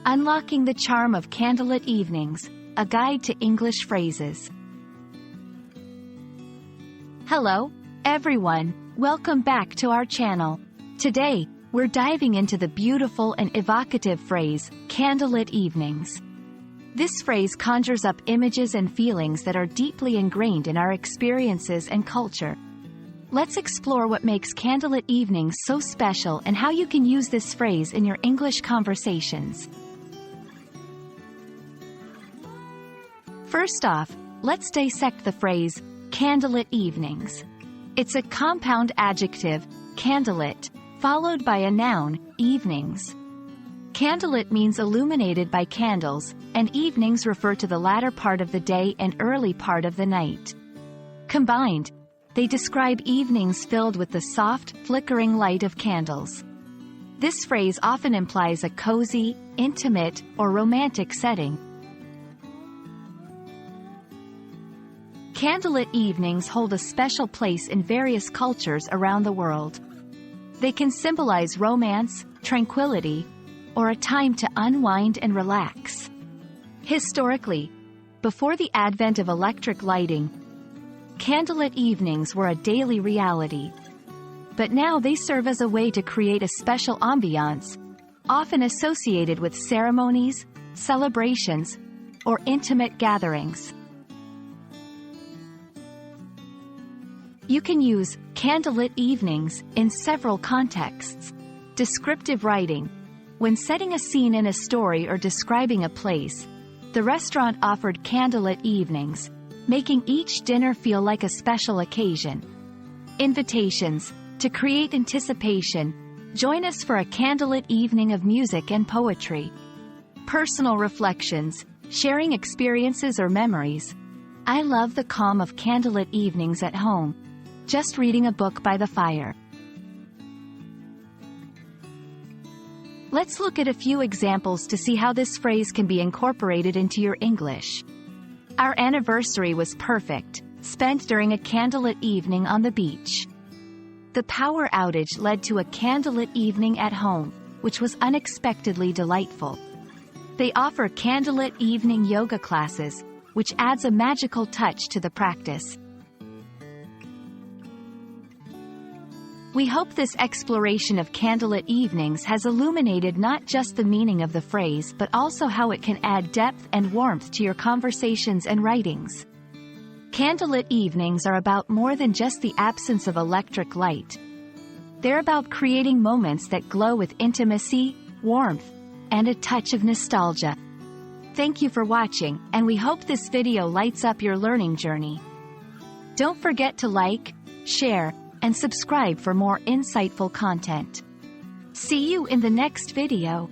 Unlocking the Charm of Candlelit Evenings, a guide to English phrases. Hello, everyone, welcome back to our channel. Today, we're diving into the beautiful and evocative phrase, candlelit evenings. This phrase conjures up images and feelings that are deeply ingrained in our experiences and culture. Let's explore what makes candlelit evenings so special and how you can use this phrase in your English conversations. First off, let's dissect the phrase, candlelit evenings. It's a compound adjective, candlelit, followed by a noun, evenings. Candlelit means illuminated by candles, and evenings refer to the latter part of the day and early part of the night. Combined, they describe evenings filled with the soft, flickering light of candles. This phrase often implies a cozy, intimate, or romantic setting. Candlelit evenings hold a special place in various cultures around the world. They can symbolize romance, tranquility, or a time to unwind and relax. Historically, before the advent of electric lighting, candlelit evenings were a daily reality. But now they serve as a way to create a special ambiance, often associated with ceremonies, celebrations, or intimate gatherings. You can use candlelit evenings in several contexts. Descriptive writing. When setting a scene in a story or describing a place, the restaurant offered candlelit evenings, making each dinner feel like a special occasion. Invitations. To create anticipation, join us for a candlelit evening of music and poetry. Personal reflections. Sharing experiences or memories. I love the calm of candlelit evenings at home, just reading a book by the fire. Let's look at a few examples to see how this phrase can be incorporated into your English. Our anniversary was perfect, spent during a candlelit evening on the beach. The power outage led to a candlelit evening at home, which was unexpectedly delightful. They offer candlelit evening yoga classes, which adds a magical touch to the practice. We hope this exploration of candlelit evenings has illuminated not just the meaning of the phrase but also how it can add depth and warmth to your conversations and writings. Candlelit evenings are about more than just the absence of electric light. They're about creating moments that glow with intimacy, warmth, and a touch of nostalgia. Thank you for watching, and we hope this video lights up your learning journey. Don't forget to like, share, and subscribe for more insightful content. See you in the next video.